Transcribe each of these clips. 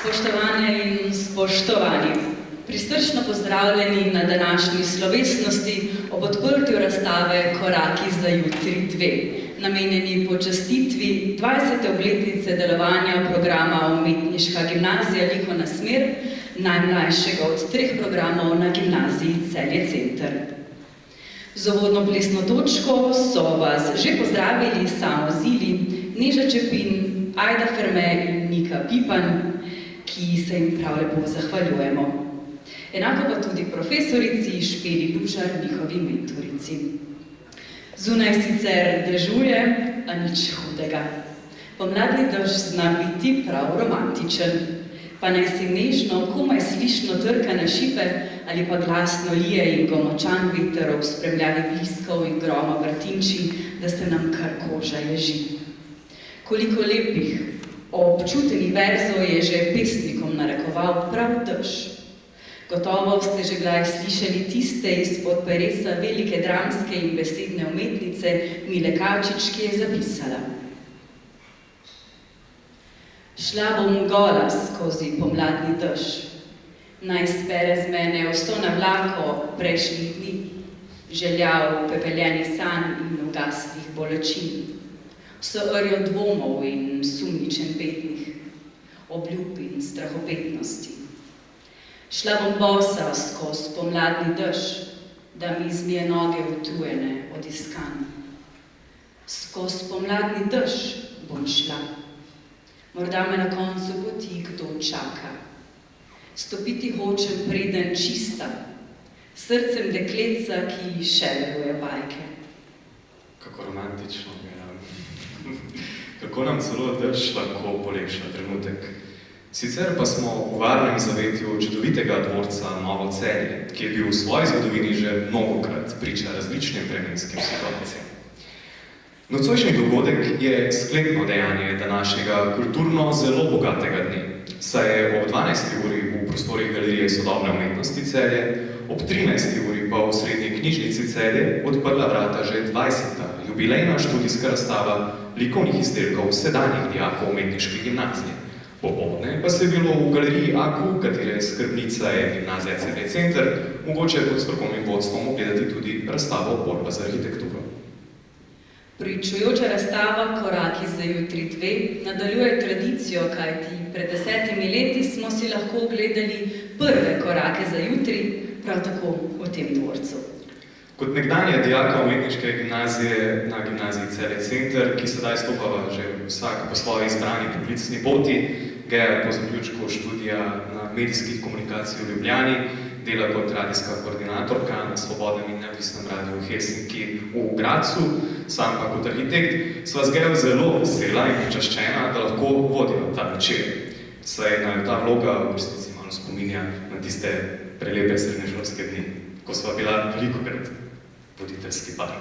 Spoštovane in spoštovani, prisrčno pozdravljeni na današnji slovesnosti ob odprtju razstave Koraki za jutri 2, namenjeni počastitvi 20. obletnice delovanja programa Umetniška gimnazija Likovna smer, najmlajšega od 3 programov na gimnaziji Celje Center. Z uvodno plesno točko so vas že pozdravili Samo Zili, Neža Čepin, Ajda Ferme in Nika Pipan, ki se jim prav lepo zahvaljujemo. Enako pa tudi profesorici Špeli Lužar, njihovi mentorici. Zunaj sicer dežuje, a nič hudega. Pomladni dež zna biti prav romantičen, pa naj se nežno, komaj slišno trka na šipe ali pa glasno lije in go močan veter ob spremljavi bliskov in groma vrtinči, da se nam kar koža ježi. Koliko lepih, občutenih verzov je že pesnikom narekoval prav dež. Gotovo ste že kdaj slišali tiste izpod peresa velike dramske in besedne umetnice Mile Kavčič, ki je zapisala: Šla bom gola skozi pomladni dež, naj spere z mene vso navlako prejšnjih dni, željav pepeljenih sanj in ugaslih bolečin, vso rjo dvomov in sumničen petnih, obljub in strahopetnosti. Šla bom bosa skozi pomladni dež, da mi zmije noge utrujene od iskanj. Skozi pomladni dež bom šla, morda me na koncu poti kdo čaka. Stopiti hočem preden čista, srcem dekletca, ki ševeruje bajke. Kako romantično je. Kako nam celo dež lahko polepša trenutek. Sicer pa smo v varnem zavetju čudovitega dvorca Novo Celje, ki je bil v svoji zgodovini že mnogokrat priča različnim vremenskim situacijam. Nocojšnji dogodek je sklepno dejanje današnjega kulturno zelo bogatega dne, saj je ob 12. uri v prostorih Galerije sodobne umetnosti Celje, ob 13. uri pa v Srednji knjižnici Celje odprla vrata že 20. jubilejna študijska razstava likovnih izdelkov sedanjih dijakov Umetniške gimnazije. Popoldne pa se je bilo v Galeriji AKU, katere skrbnica je gimnazija Celje Center, mogoče pod strokovnim vodstvom ogledati tudi razstavo Borba za arhitekturo. Pričujoča razstava Koraki za jutri 2 nadaljuje tradicijo, kajti pred 10 leti smo si lahko ogledali prve korake za jutri, prav tako v tem dvorcu. Kot nekdanja dijaka Umetniške gimnazije na gimnaziji Celje Center, ki sedaj stopava že vsak po svoji izbrani poklicni poti, Geja po zaključku študija na medijskih komunikacij v Ljubljani, dela kot radijska koordinatorka na svobodnem in neodvisnem radiju Helsinki v Gradcu, sam pa kot arhitekt, sva z Gejo zelo vesela in počaščena, da lahko vodijo ta večer. Saj naj ta vloga v resnici malo spominja na tiste prelepe srednješolske dni, ko sva bila velikokrat voditeljski par.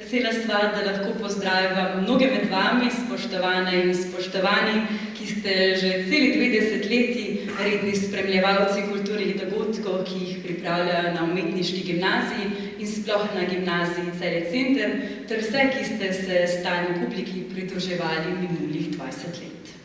Vesela sva, da lahko pozdravim mnoge med vami, spoštovane in spoštovani, ki ste že celi 2 desetletji redni spremljevalci kulturnih dogodkov, ki jih pripravljajo na Umetniški gimnaziji in sploh na gimnaziji Celje Center, ter vse, ki ste se stalni publiki pridruževali minulih 20 let.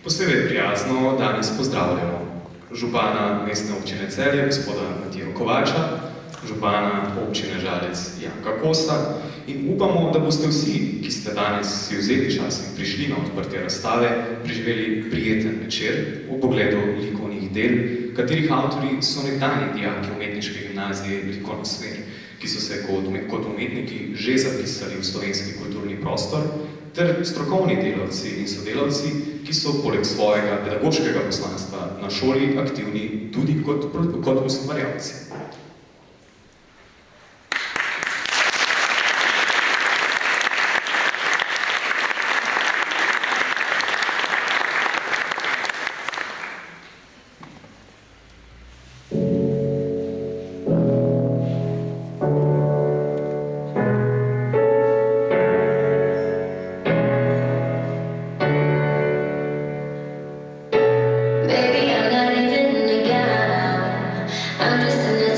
Posebej prijazno danes pozdravljamo župana Mestne občine Celje, gospoda Matijo Kovača, župana občine Žalec Janka Kosa in upamo, da boste vsi, ki ste danes si vzeli čas in prišli na odprtje razstave, preživeli prijeten večer v pogledu likovnih del, katerih avtorji so nekdanji dijaki Umetniške gimnazije Likovna smer, ki so se kot umetniki že zapisali v slovenski kulturni prostor, ter strokovni delavci in sodelavci, ki so poleg svojega pedagoškega poslanstva na šoli aktivni tudi kot ustvarjalci. Baby, I'm not even a gal. I'm just in a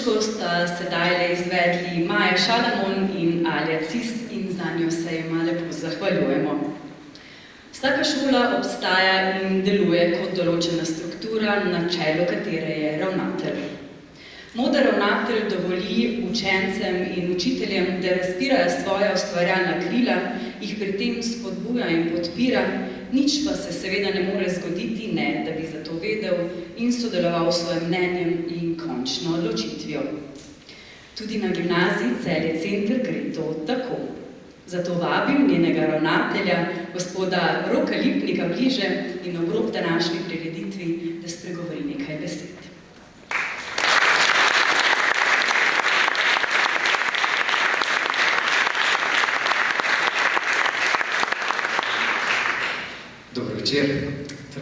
točko sta sedaj izvedli Maja Šalamon in Alja Cis in za njo se jima lepo zahvaljujemo. Vsaka šola obstaja in deluje kot določena struktura, na čelu katere je ravnatelj. Moder ravnatelj dovoli učencem in učiteljem, da razpirajo svoja ustvarjalna krila, jih pri tem spodbuja in podpira, nič pa se seveda ne more zgoditi, ne, da bi za to vedel in sodeloval s svojim mnenjem in končno odločitvijo. Tudi na gimnaziji Celje Center gre to tako. Zato vabim njenega ravnatelja, gospoda Roka Lipnika, bliže in ob rob današnji prireditvi, da spregovori nekaj besed. Dobro večer.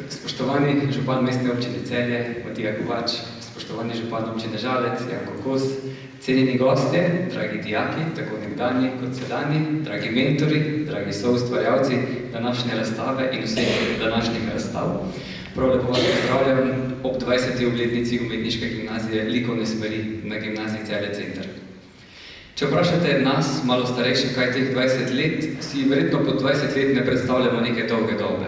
Spoštovani župan mestne občine Celje, Matija Kovač, spoštovani župan občine Žalec, Janko Kos, cenjeni gostje, dragi dijaki, tako nekdanji kot sedanji, dragi mentori, dragi soustvarjalci današnje razstave in vseh današnjih razstav. Prav lepo vas pozdravljam ob 20. obletnici umetniške gimnazije likovne smeri na gimnaziji Celje Center. Če vprašate nas, malo starejše, kaj teh 20 let, si verjetno pod 20 let ne predstavljamo neke dolge dobe.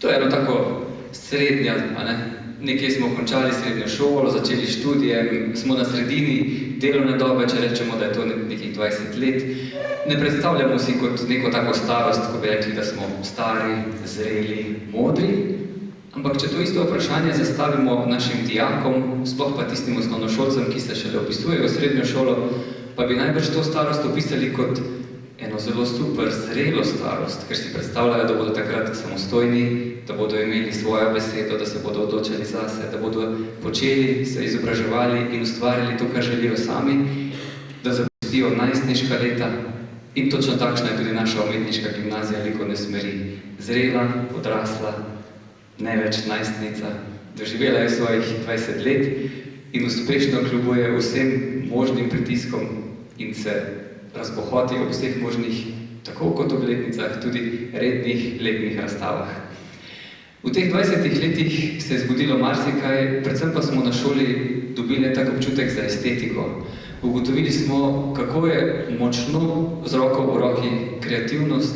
To je eno tako srednja, nekje smo končali srednjo šolo, začeli študije, smo na sredini delovne dobe, če rečemo, da je to nekih 20 let. Ne predstavljamo si kot neko tako starost, ko bi rekli, da smo stari, zreli, modri, ampak če to isto vprašanje zastavimo našim dijakom, sploh pa tistim osnovnošolcem, ki se šele opisujejo srednjo šolo, pa bi najbrž to starost opisali kot eno zelo super, zrelo starost, ker si predstavljajo, da bodo takrat samostojni, da bodo imeli svojo besedo, da se bodo odločali zase, da bodo počeli, se izobraževali in ustvarjali to, kar želijo sami, da zapustijo najstniška leta. In točno takšna je tudi naša umetniška gimnazija likovne smeri. Zrela, odrasla, ne več najstnica, doživela je svojih 20 let in uspešno kljubuje vsem možnim pritiskom in se razbohoti ob vseh možnih, tako kot obletnicah, tudi rednih letnih razstavah. V teh 20 letih se je zgodilo marsikaj, predvsem pa smo na šoli dobili tak občutek za estetiko. Ugotovili smo, kako je močno z roko v roki kreativnost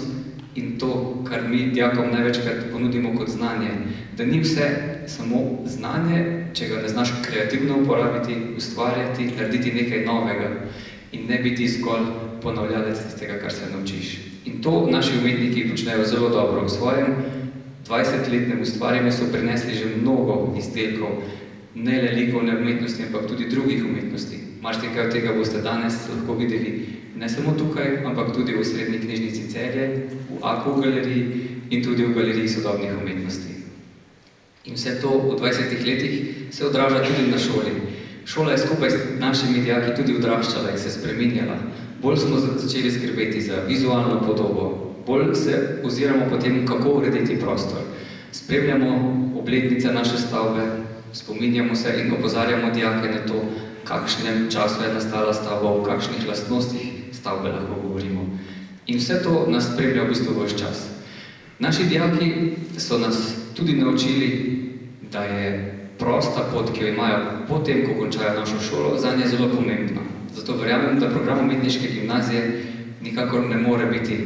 in to, kar mi dijakom največkrat ponudimo kot znanje. Da ni vse samo znanje, če ga ne znaš kreativno uporabiti, ustvarjati, narediti nekaj novega in ne biti zgolj ponavljalec tistega, kar se naučiš. In to naši umetniki počnejo zelo dobro. V svojem 20-letnem ustvarjanju so prinesli že mnogo izdelkov, ne le likovne umetnosti, ampak tudi drugih umetnosti. Marsikaj od tega boste danes lahko videli ne samo tukaj, ampak tudi v Srednji knjižnici Celje, v AKU galeriji in tudi v Galeriji sodobnih umetnosti. In vse to v 20 letih se odraža tudi na šoli. Šola je skupaj s našimi dijaki tudi odraščala in se spreminjala. Bolj smo začeli skrbeti za vizualno podobo, bolj se oziramo po tem, kako urediti prostor. Spremljamo obletnice naše stavbe, spominjamo se in opozarjamo dijake na to, kakšnem času je nastala stavba, o kakšnih lastnostih stavbe lahko govorimo. In vse to nas spremlja v bistvu ves čas. Naši dijaki so nas tudi naučili, da je prosta pot, ki jo imajo potem, ko končajo našo šolo, zanje zelo pomembna. Zato verjamem, da program umetniške gimnazije nikakor ne more biti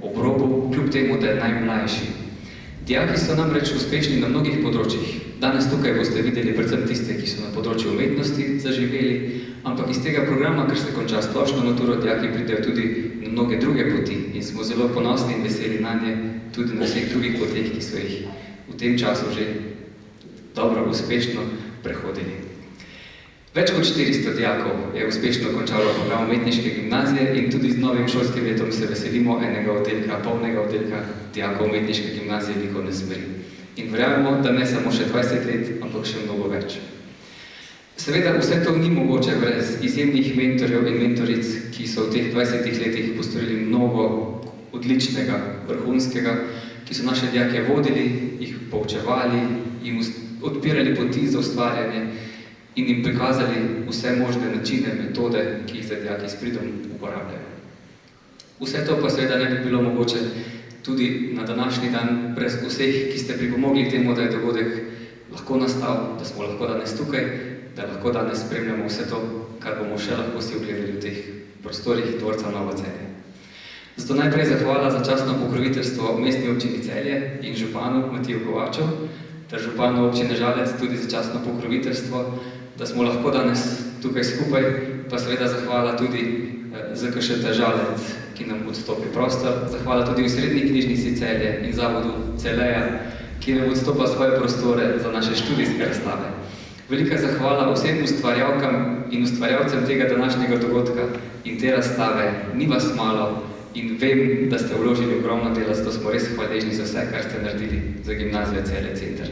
ob robu, kljub temu, da je najmlajši. Dijaki so namreč uspešni na mnogih področjih. Danes tukaj boste videli predvsem tiste, ki so na področju umetnosti zaživeli, ampak iz tega programa, ker se konča splošno maturo, dijaki pridejo tudi na mnoge druge poti in smo zelo ponosni in veseli na nje tudi na vseh drugih poteh, ki so jih v tem času že dobro, uspešno prehodili. Več kot 400 dijakov je uspešno končalo program umetniške gimnazije in tudi z novim šolskim letom se veselimo enega oddelka, polnega oddelka dijakov umetniške gimnazije likovne smeri. In verjamemo, da ne samo še 20 let, ampak še mnogo več. Seveda, vse to ni mogoče brez izjemnih mentorjev in mentoric, ki so v teh 20 letih postorili mnogo odličnega, vrhunskega, ki so naše dijake vodili, jih poučevali, jim odpirali poti za ustvarjanje in jim prikazali vse možne načine, metode, ki jih za dijaki s pridom uporabljajo. Vse to pa seveda ne bi bilo mogoče tudi na današnji dan brez vseh, ki ste pripomogli temu, da je dogodek lahko nastal, da smo lahko danes tukaj, da lahko danes spremljamo vse to, kar bomo še lahko si ogledali v teh prostorih dvorca Novo Celje. Zato najprej zahvala za častno pokroviteljstvo mestni občini Celje in županu Matiju Kovaču ter županu občine Žalec tudi za častno pokroviteljstvo, da smo lahko danes tukaj skupaj, pa seveda zahvala tudi ZKŠT Žalec, ki nam odstopi prostor. Zahvala tudi v Srednji knjižnici Celje in zavodu Celeja, ki nam odstopa svoje prostore za naše študijske razstave. Velika zahvala vsem ustvarjalkam in ustvarjalcem tega današnjega dogodka in te razstave. Ni vas malo in vem, da ste vložili ogromno dela, zato smo res hvaležni za vse, kar ste naredili za gimnazijo Celje Center.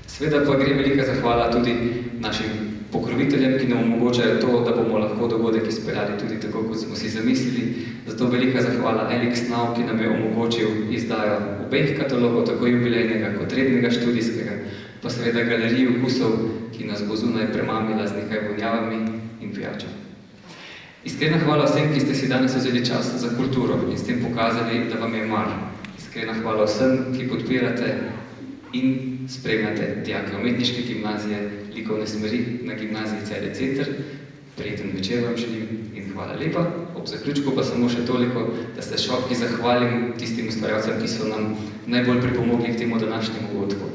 Seveda pa gre velika zahvala tudi našim pokroviteljem, ki nam omogočajo to, da bomo lahko dogodek izpeljali tudi tako, kot smo si zamislili. Zato velika zahvala Elix Now, ki nam je omogočil izdajo obeh katalogov, tako jubilejnega kot rednega študijskega, pa seveda galeriji okusov, ki nas bo zunaj premamila z nekaj vonjavami in pijačo. Iskrena hvala vsem, ki ste si danes vzeli čas za kulturo in s tem pokazali, da vam je mar. Iskrena hvala vsem, ki podpirate in spremljate dijake umetniške gimnazije, likovne smeri na gimnaziji Celje Center. Prijeten večer vam želim in hvala lepa. Ob zaključku pa samo še toliko, da ste šopki zahvalim tistim ustvarjalcem, ki so nam najbolj pripomogli k temu današnjemu dogodku.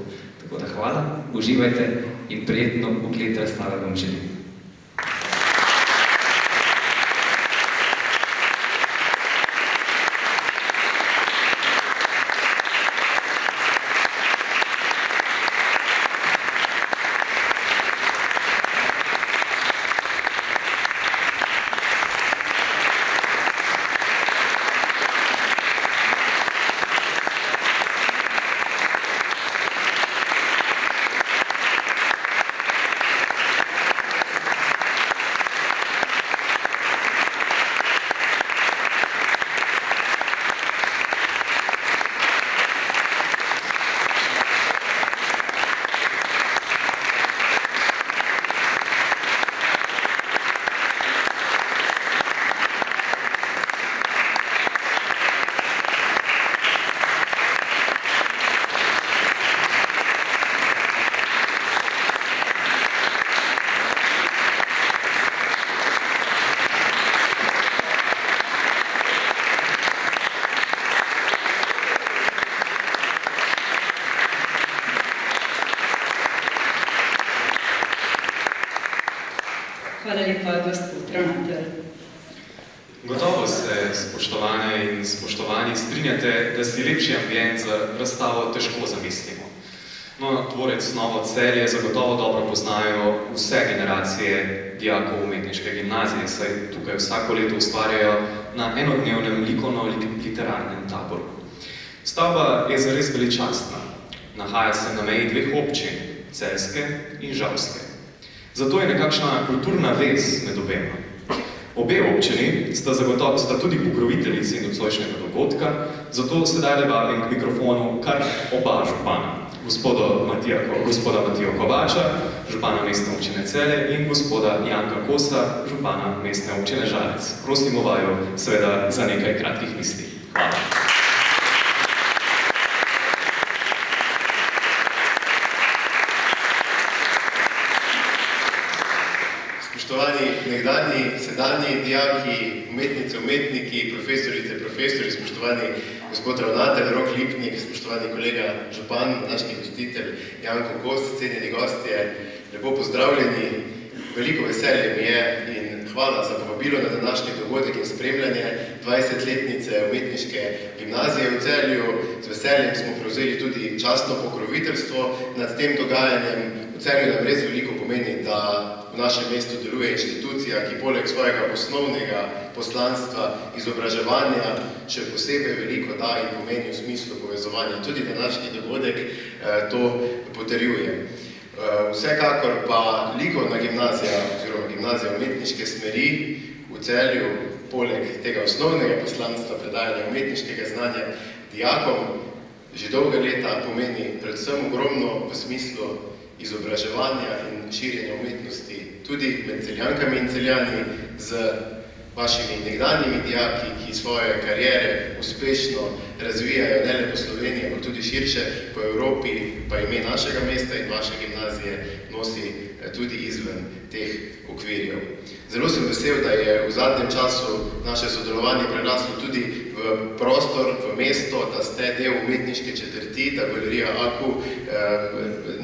Tako da hvala, uživajte in prijetno ogled razstave vam želim. Hvala lepa, gospod ravnatelj. Gotovo se, spoštovane in spoštovani, strinjate, da si lepši ambient za razstavo težko zamislimo. No, dvorec Novo Celje zagotovo dobro poznajo vse generacije dijakov umetniške gimnazije, saj tukaj vsako leto ustvarjajo na enodnevnem likovno-literarnem taboru. Stavba je zares veličastna. Nahaja se na meji dveh občin, celjske in žalske. Zato je nekakšna kulturna vez med obema. Obe občini sta tudi pokroviteljici nocojšnjega dogodka, zato sedaj vabim k mikrofonu kar oba župana, gospoda Matijo Kovača, župana mestne občine Celje in gospoda Janka Kosa, župana mestne občine Žalec. Prosimo vaju seveda za nekaj kratkih misli. Hvala. Spoštovani nekdanji, sedanji dijaki, umetnice, umetniki, profesorice, profesori, spoštovani gospod ravnatelj Rok Lipnik, spoštovani kolega župan, današnji gostitelj Janko Kos, cenjeni gostje, lepo pozdravljeni. Veliko veselje mi je in hvala za povabilo na današnji dogodek in spremljanje 20-letnice umetniške gimnazije v Celju. Z veseljem smo prevzeli tudi častno pokroviteljstvo nad tem dogajanjem. V Celju nam res veliko pomeni, da v našem mestu deluje inštitucija, ki poleg svojega osnovnega poslanstva izobraževanja še posebej veliko da in pomeni v smislu povezovanja. Tudi današnji dogodek to potrjuje. Vsekakor pa likovna gimnazija oziroma gimnazija umetniške smeri v Celju poleg tega osnovnega poslanstva predajanja umetniškega znanja dijakom že dolga leta pomeni predvsem ogromno v smislu izobraževanja in širjenja umetnosti tudi med Celjankami in Celjani z vašimi nekdanjimi dijaki, ki svoje kariere uspešno razvijajo ne le po Sloveniji, ampak tudi širše po Evropi, pa ime našega mesta in vaše gimnazije nosi tudi izven teh okvirjev. Zelo sem vesel, da je v zadnjem času naše sodelovanje preraslo tudi v prostor, v mesto, da ste del umetniške četrti, da galerija AKU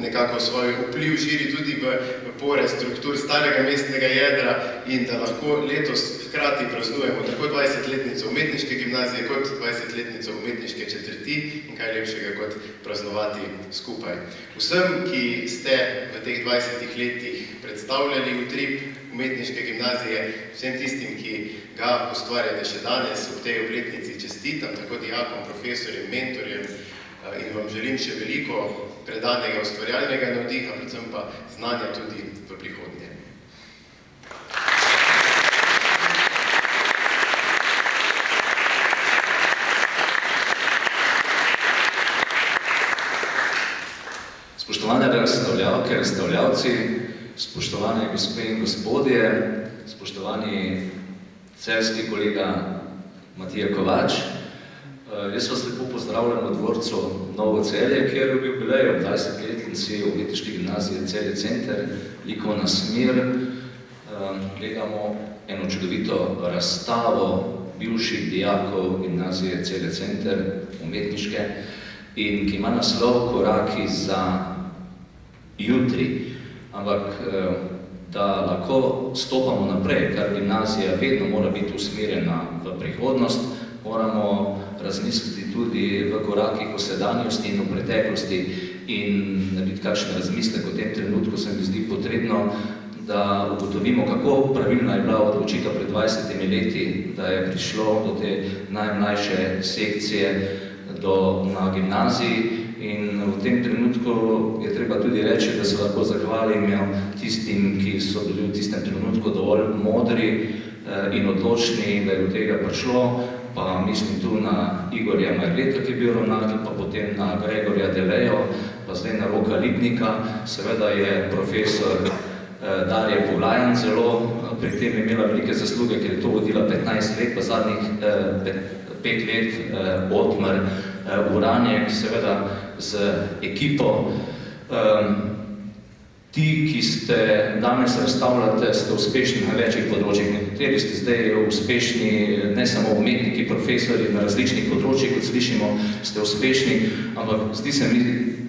nekako svoj vpliv širi tudi v pore struktur starega mestnega jedra in da lahko letos hkrati praznujemo tako 20-letnico umetniške gimnazije kot 20-letnico umetniške četrti in kaj lepšega kot praznovati skupaj. Vsem, ki ste v teh 20 letih predstavljali utrip umetniške gimnazije, vsem tistim, ki ga ustvarjate še danes ob tej obletnici, čestitam tako dijakom, profesorjem, mentorjem in vam želim še veliko predanega ustvarjalnega navdiha, predvsem pa znanja tudi v prihodnje. Spoštovane razstavljavke, razstavljavci, spoštovane gospe in gospodje, spoštovani celjski kolega Matija Kovač, jaz vas lepo pozdravljam v dvorcu Novo Celje, kjer v jubileju 20-letnici Umetniške gimnazije Celje Center, likovna smer, gledamo eno čudovito razstavo bivših dijakov gimnazije Celje Center, umetniške, in ki ima naslov Koraki za jutri. Ampak da lahko stopamo naprej, kar gimnazija vedno mora biti usmerjena v prihodnost, moramo razmisliti tudi v korakih o sedanjosti in o preteklosti in narediti kakšen razmislek v tem trenutku, se mi zdi potrebno, da ugotovimo, kako pravilna je bila odločitev pred 20 leti, da je prišlo do te najmlajše sekcije na gimnaziji. In v tem trenutku je treba tudi reči, da se lahko zahvalim tistim, ki so bili v tistem trenutku dovolj modri in odločni, da je do tega prišlo, pa mislim tu na Igorja Marleta, ki je bil ravnatelj, pa potem na Gregorja Delejo, pa zdaj na Roka Lipnika. Seveda je profesor Darja Poglajen zelo pri tem imela velike zasluge, ker je to vodila 15 let, pa zadnjih 5 let Otmar Uranjek, seveda z ekipo. Ti, ki ste danes razstavljate, ste uspešni na večjih področjih. Nekateri ste zdaj uspešni, ne samo umetniki, profesori na različnih področjih, kot slišimo, ste uspešni, ampak zdi se mi,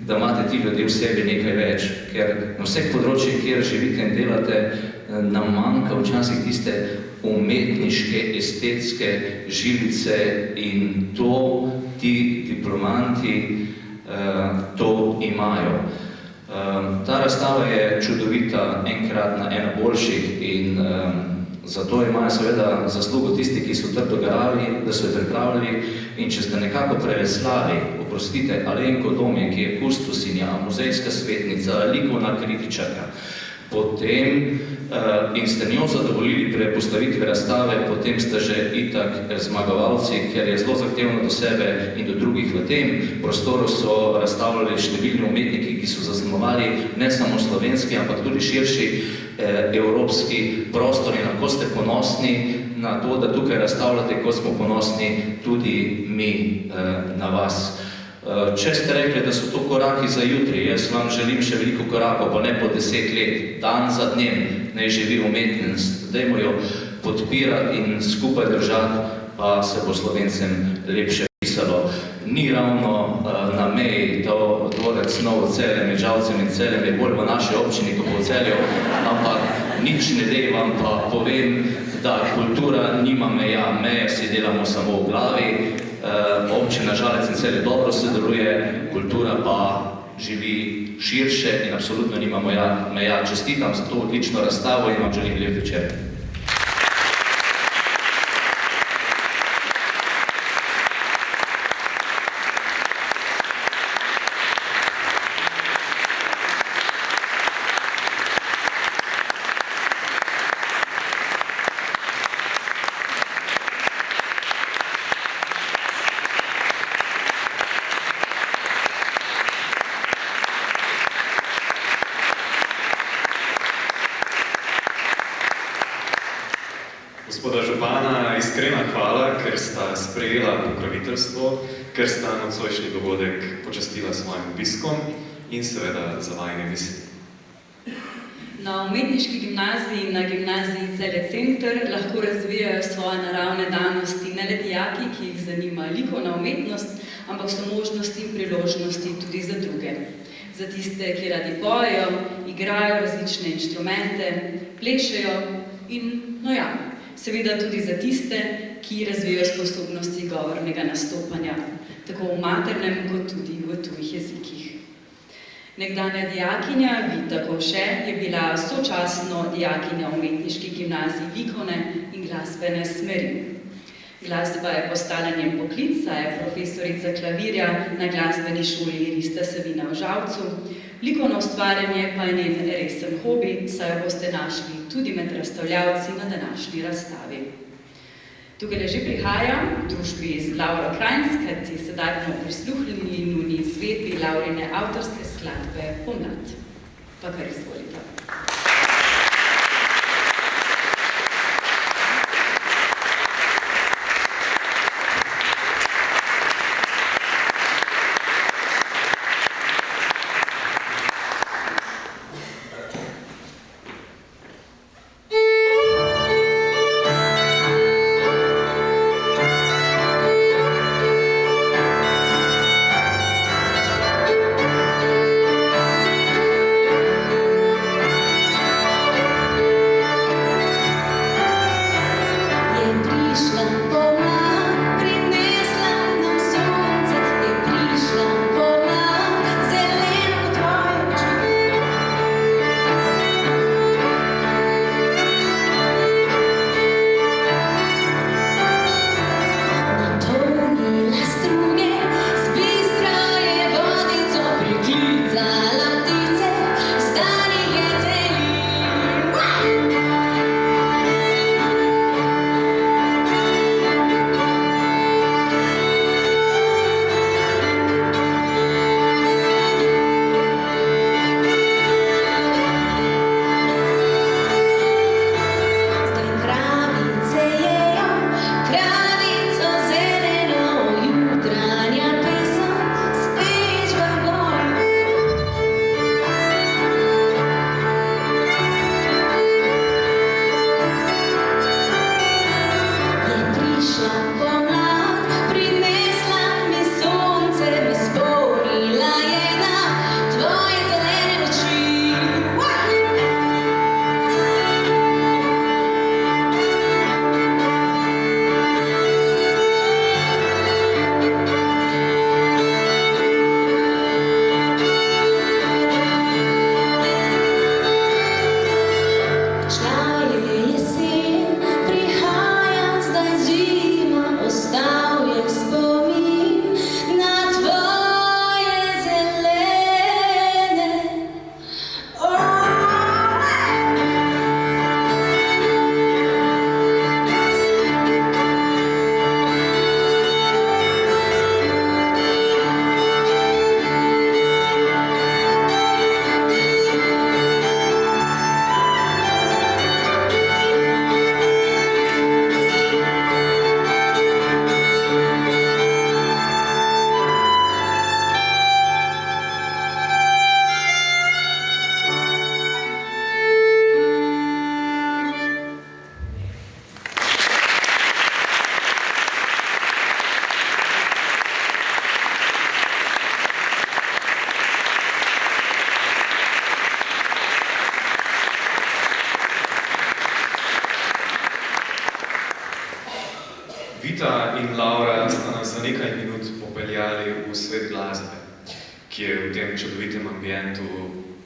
da imate ti ljudje v sebi nekaj več, ker na vseh področjih, kjer živite in delate, nam manjka včasih tiste umetniške, estetske žilice in to ti diplomanti to imajo. Ta razstava je čudovita, enkratna, ena boljših in zato imajo seveda zaslugo tisti, ki so trdo garali, da so jo pripravili in če ste nekako preveslali, oprostite, Alenko Domje, ki je kustosinja, muzejska svetnica, likovna kritičarka, potem in ste njo zadovoljili pri postavitvi razstave, potem ste že itak zmagovalci, ker je zelo zahtevno do sebe in do drugih. V tem prostoru so razstavljali številni umetniki, ki so zaznamovali ne samo slovenski, ampak tudi širši evropski prostor in lahko ste ponosni na to, da tukaj razstavljate, ko smo ponosni tudi mi na vas. Če ste rekli, da so to koraki za jutri, jaz vam želim še veliko korakov, pa ne po 10 let, dan za dnem, naj živi umetnost, dajmo jo podpirati in skupaj držati, pa se bo Slovencem lepše pisalo. Ni ravno na meji to dvorec Novo Celje med Žalcem in Celjem, je bolj v naši občini, kot v Celju, ampak nič ne dej vam pa povem, da kultura nima meja, meje si delamo samo v glavi. Občina Žalec in Celje dobro sodeluje, kultura pa živi širše in absolutno nima meja. Čestitam za to odlično razstavo in vam želim lep večer. iskrena hvala, ker sta sprejela pokroviteljstvo, ker sta nocojšnji dogodek počastila svojim obiskom in seveda za vajine misli. Na umetniški gimnaziji in na gimnaziji Celje Center lahko razvijajo svoje naravne danosti ne le dijaki, ki jih zanima likovna umetnost, ampak so možnosti in priložnosti tudi za druge. Za tiste, ki radi pojejo, igrajo različne inštrumente, plešejo in, seveda tudi za tiste, ki razvijajo sposobnosti govornega nastopanja, tako v maternem kot tudi v tujih jezikih. Nekdanja dijakinja Vita Kovše je bila sočasno dijakinja umetniških gimnazij likovne in glasbene smeri. Glasba je postala njen poklic, saj je profesorica klavirja na glasbeni šoli Rista Savina v Žalcu. Likovno ustvarjanje pa je njen resen hobi, saj jo boste našli tudi med razstavljavci na današnji razstavi. Tukaj že prihaja v družbi z Lauro Krajnc, kajti sedaj bomo prisluhnili njuni izvedbi Laurine avtorske skladbe Pomlad. Pa kar izvolite. Vita in Laura sta nas za nekaj minut popeljali v svet glasbe, ki je v tem čudovitem ambientu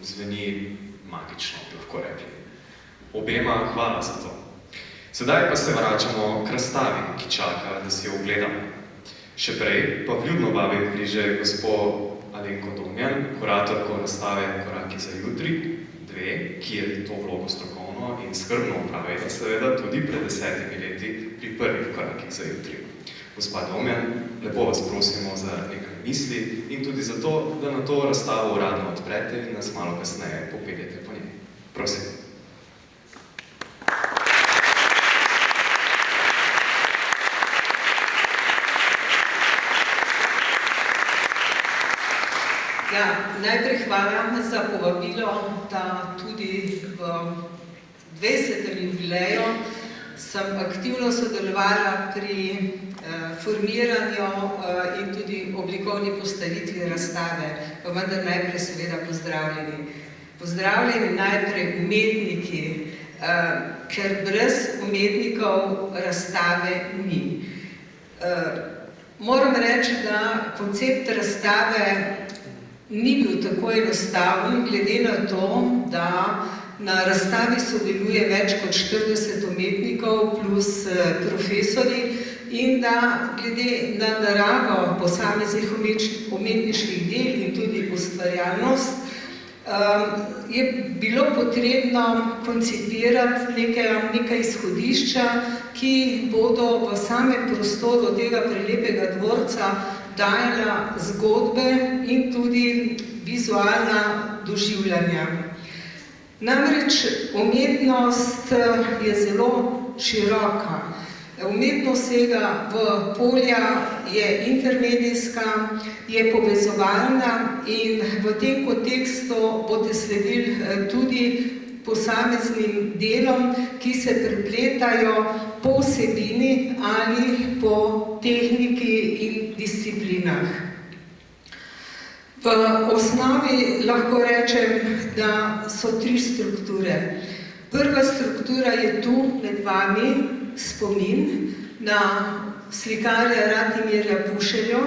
zveni magično, bi lahko rekli. Obema hvala za to. Sedaj pa se vračamo k razstavi, ki čaka, da si jo ogledamo. Še prej pa vljudno vabim bliže gospo Alenko Domjan, kuratorko razstave Koraki za jutri 2, ki je to vlogo strokovno in skrbno opravila, seveda tudi pred 10 leti pri prvih korakih za jutri. Gospa Domjan, lepo vas prosimo za nekaj misli in tudi za to, da na to razstavo uradno odprete in nas malo kasneje popeljete po njej. Prosim. Ja, najprej hvala za povabilo, da tudi v 20. jubileju sem aktivno sodelovala pri formiranju in tudi oblikovni postavitvi razstave, pa vendar najprej seveda pozdravljeni. Pozdravljeni najprej umetniki, ker brez umetnikov razstave ni. Moram reči, da koncept razstave ni bil tako enostaven, glede na to, da na razstavi sodeluje več kot 40 umetnikov plus profesorji in da glede na naravo posameznih umetniških del in tudi ustvarjalnost je bilo potrebno koncipirati nekaj izhodišča, ki bodo v samem prostoru tega prelepega dvorca dajala zgodbe in tudi vizualna doživljanja. Namreč umetnost je zelo široka. Umetnost sega v polja, je intermedijska, je povezovalna in v tem kontekstu boste sledili tudi posameznim delom, ki se prepletajo po vsebini ali po tehniki in disciplinah. V osnovi lahko rečem, da so 3 strukture. Prva struktura je tu med vami, spomin na slikarja Ratimirja Pušeljo,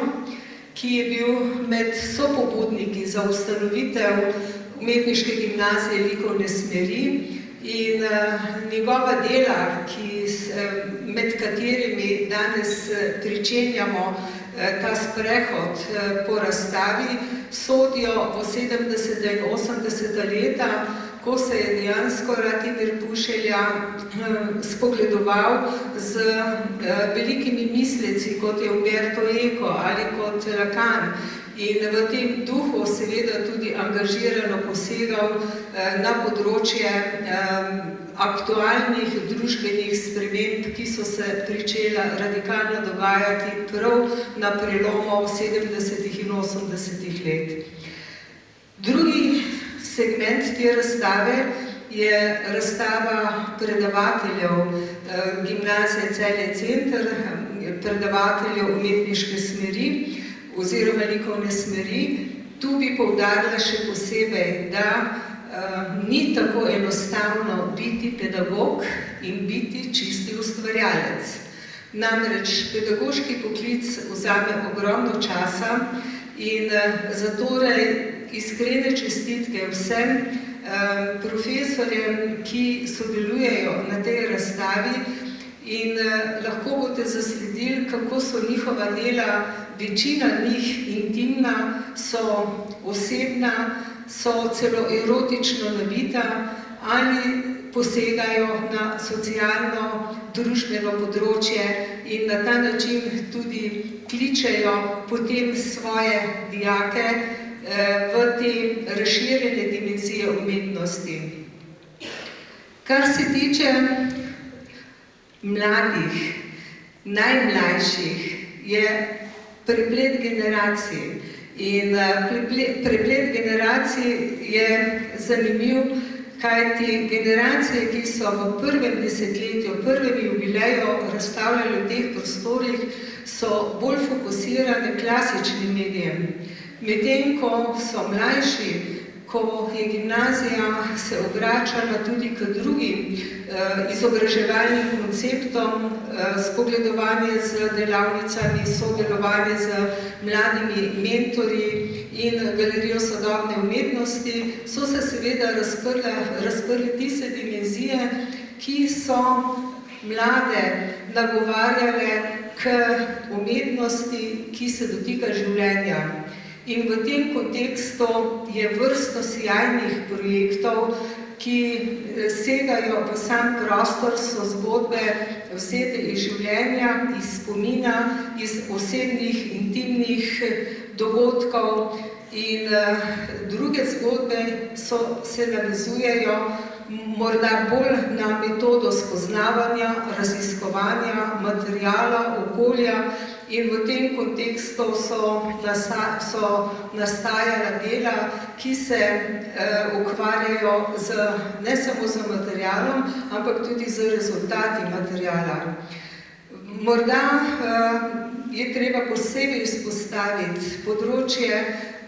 ki je bil med sopobudniki za ustanovitev Umetniške gimnazije likovne smeri in njegova dela, med katerimi danes pričenjamo ta sprehod po razstavi, sodijo v 70. in 80. leta, ko se je dejansko Ratimir Pušelja spogledoval z velikimi misleci, kot je Umberto Eco ali kot Lacan. In v tem duhu seveda tudi angažirano posegal na področje aktualnih družbenih sprememb, ki so se pričela radikalno dogajati prav na prelomu 70. in 80. let. Drugi segment te razstave je razstava predavateljev Gimnazije Celje Center, predavateljev umetniške smeri oziroma likovne smeri. Tu bi poudarila še posebej, da ni tako enostavno biti pedagog in biti čisti ustvarjalec. Namreč pedagoški poklic vzame ogromno časa in zatorej iskrene čestitke vsem profesorjem, ki sodelujejo na tej razstavi in lahko boste zasledili, kako so njihova dela, večina njih intimna, so osebna, so celo erotično nabita ali posegajo na socialno, družbeno področje in na ta način tudi kličejo potem svoje dijake v te razširjene dimenzije umetnosti. Kar se tiče mladih, najmlajših, je preplet generacij. In preplet generacij je zanimiv, kajti generacije, ki so v prvem desetletju, prvem jubileju razstavljali v teh prostorih, so bolj fokusirane klasičnim medijem. Medtem, ko so mlajši, ko je gimnazija se obračala tudi k drugim izobraževalnim konceptom, spogledovanje z delavnicami, sodelovanje z mladimi mentorji in galerijo sodobne umetnosti, so se seveda razprle tiste dimenzije, ki so mlade nagovarjale k umetnosti, ki se dotika življenja. In v tem kontekstu je vrsto sijajnih projektov, ki segajo v sam prostor, so zgodbe vzete iz življenja, iz spomina, iz osebnih, intimnih dogodkov in druge zgodbe se navezujejo morda bolj na metodo spoznavanja, raziskovanja, materiala, okolja in v tem kontekstu so nastajala dela, ki se ukvarjajo ne samo z materialom, ampak tudi z rezultati materiala. Morda je treba posebej izpostaviti področje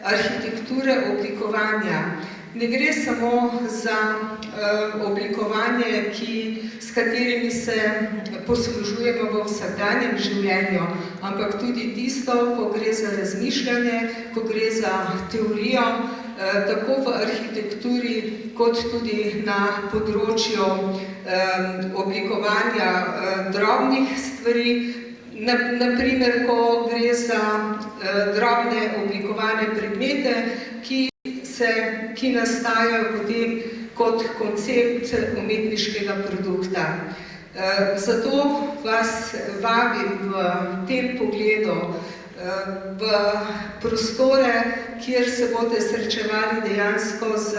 arhitekture oblikovanja. Ne gre samo za oblikovanje, s katerimi se poslužujemo v vsakdanjem življenju, ampak tudi tisto, ko gre za razmišljanje, ko gre za teorijo, tako v arhitekturi, kot tudi na področju oblikovanja drobnih stvari. Naprimer, ko gre za drobne oblikovane predmete, ki nastajajo potem kot koncept umetniškega produkta. Zato vas vabim v tem pogledu v prostore, kjer se boste srečevali dejansko z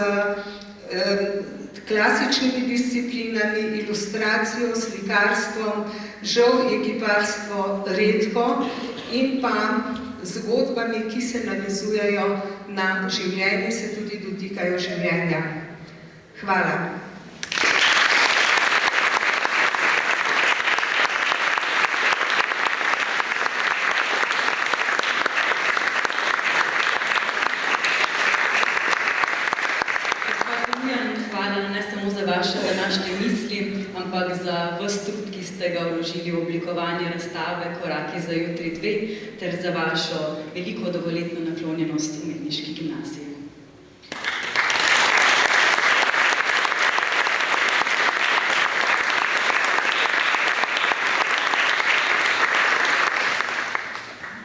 klasičnimi disciplinami, ilustracijo, slikarstvom, žal je kiparstvo redko, in pa zgodbami, ki se navezujejo na življenje, se tudi dotikajo življenja. Hvala. Hvala ne samo za vaše današnje misli, ampak za ves trud, ki ste ga vložili v oblikovanje razstave Koraki za jutri 2, ter za vašo veliko dolgoletno naklonjenost umetniški gimnaziji.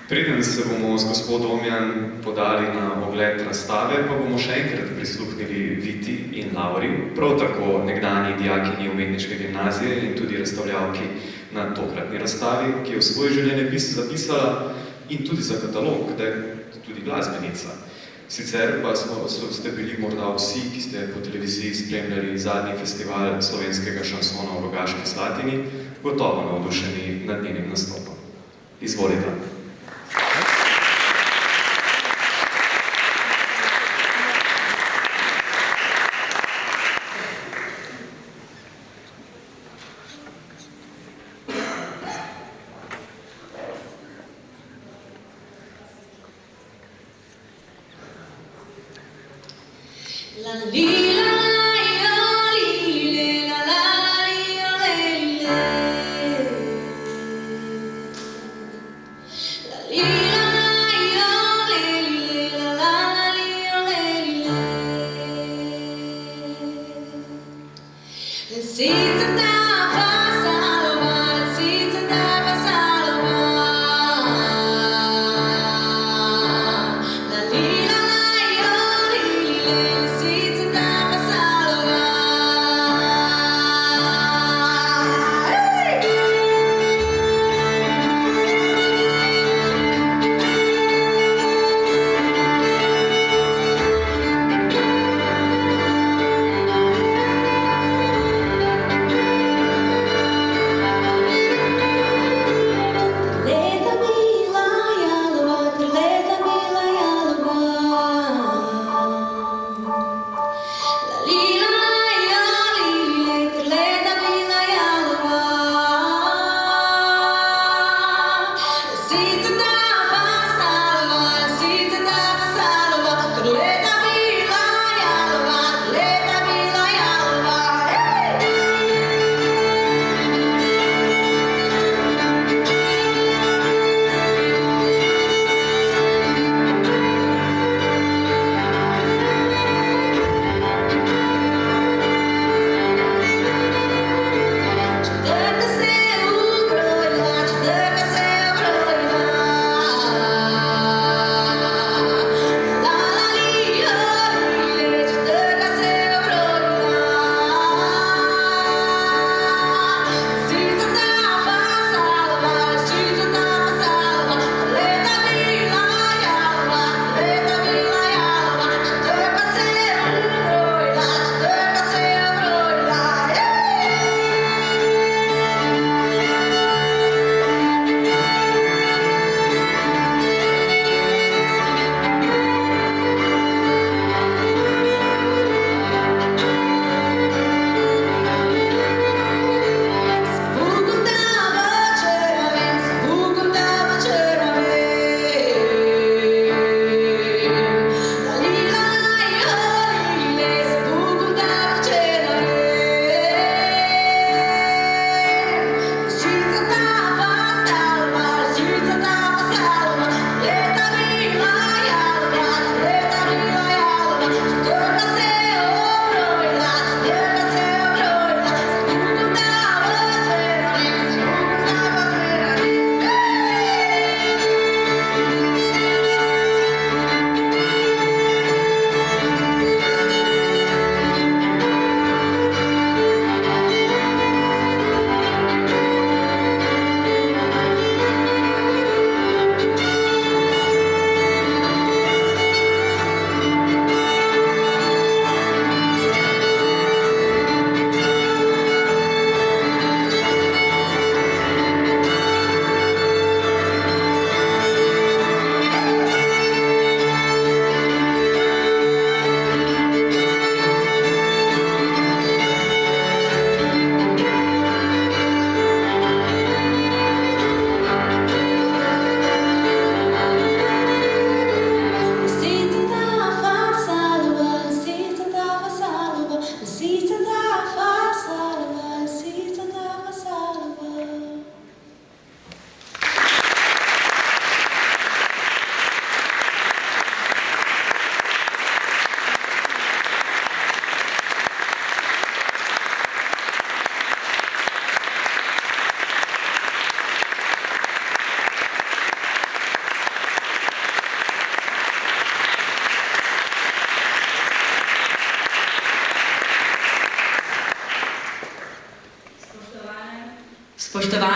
Preden se bomo z gospod Domjan podali na ogled razstave, pa bomo še enkrat prisluhnili Viti in Lauri, prav tako nekdanji dijakinji umetniške gimnazije in tudi razstavljavki na tokratni razstavi, ki je v svoj življenjepis zapisala in tudi za katalog, da je tudi glasbenica. Sicer pa ste bili morda vsi, ki ste po televiziji spremljali zadnji festival slovenskega šansona v Rogaški Slatini, gotovo navdušeni nad njenim nastopom. Izvolite. La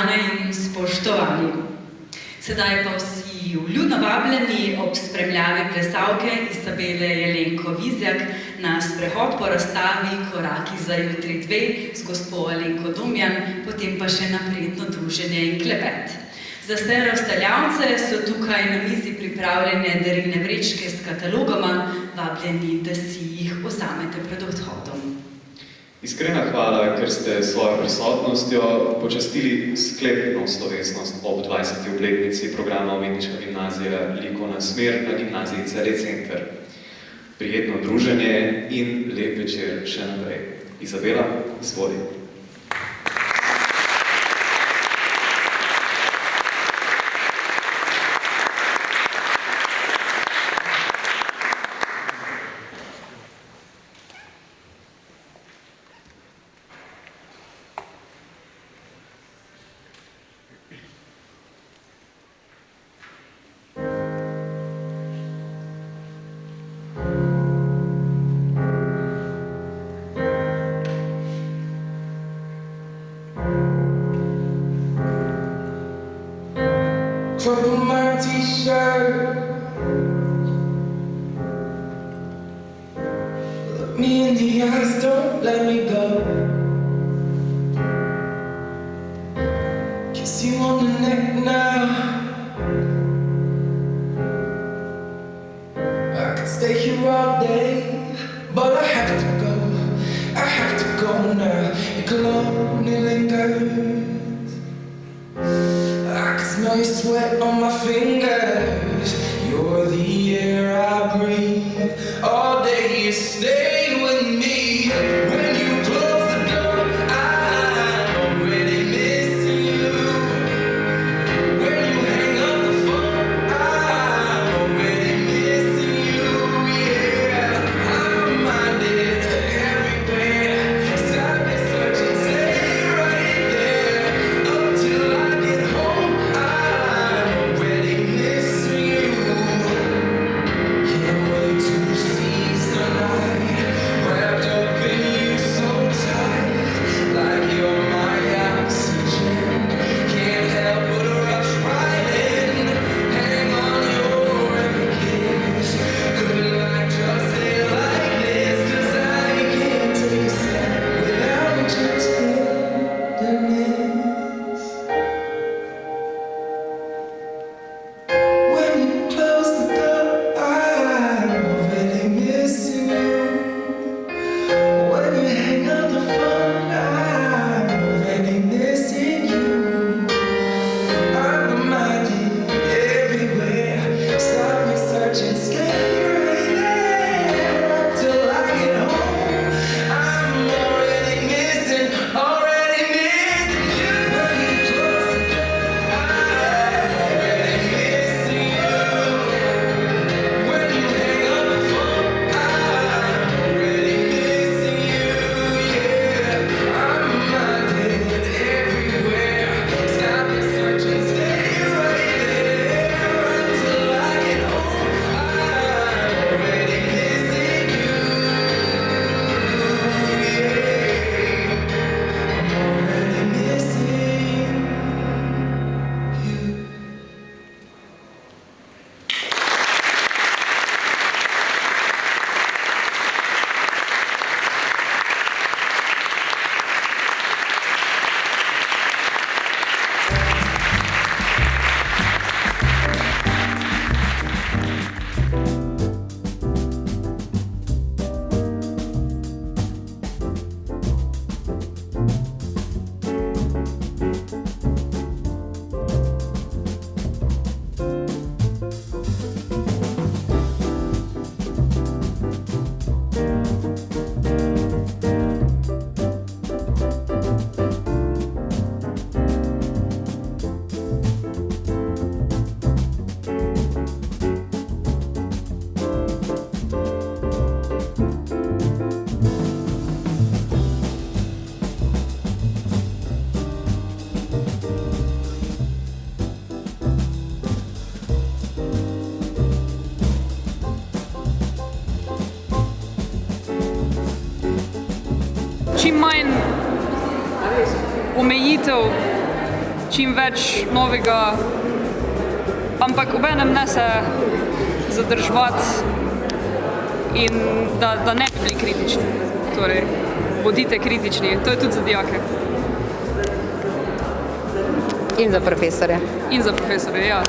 Spoštovane in spoštovani. Sedaj pa vsi vljudno vabljeni ob spremljavi plesalke Izabele Jelenko Vizjak na sprehod po razstavi Koraki za jutri 2 z gospo Alenko Domjan, potem pa še na prijetno druženje in klepet. Za vse razstavljavce so tukaj na mizi pripravljene darilne vrečke s katalogoma, vabljeni, da si jih vzamete pred odhodom. Iskrena hvala, ker ste s svojo prisotnostjo počastili sklepno slovesnost ob 20. obletnici programa Umetniška gimnazija Likovna smer na gimnaziji Celje Center. Prijetno druženje in lep večer še naprej. Izabela, izvoli. Trouble my t-shirt. Look me in the eyes, don't let me go. Kiss you on the neck now. I could stay here all day, but I have to go. I have to go now. Your cologne lingers. I can smell your sweat on my fingers. You're the air I breathe. All day you stay with me. When you close the door, I'm already missing you. When you hang up the phone, I'm already missing you. Yeah, I'm reminded everywhere. Stop and search and stay right there until I get home. I'm already missing you. Can't wait to seize the night, wrapped up in you so tight, like you're my oxygen. Can't help but rush right in, hang on your every kiss. Couldn't life just stay like this? 'Cause I can't take a step without your tenderness. When you close the door, I'm already missing you. When you hang up the phone, I'm already missing you. I'm reminded everywhere. Stop and search and stay right there until I get home. I'm already missing you. When you close the door, I'm already missing you. When you hang up the phone, I'm already missing you. Yeah, I'm reminded everywhere. Stop and search and stay right there until I get home. I'm already missing you. Yeah, I'm already missing you. čim manj omejitev čim več novega, ampak obenem ne se zadrževati in da ne bi bili kritični. Torej, bodite kritični, to je tudi za dijake. In za profesorje. In za profesorje, ja.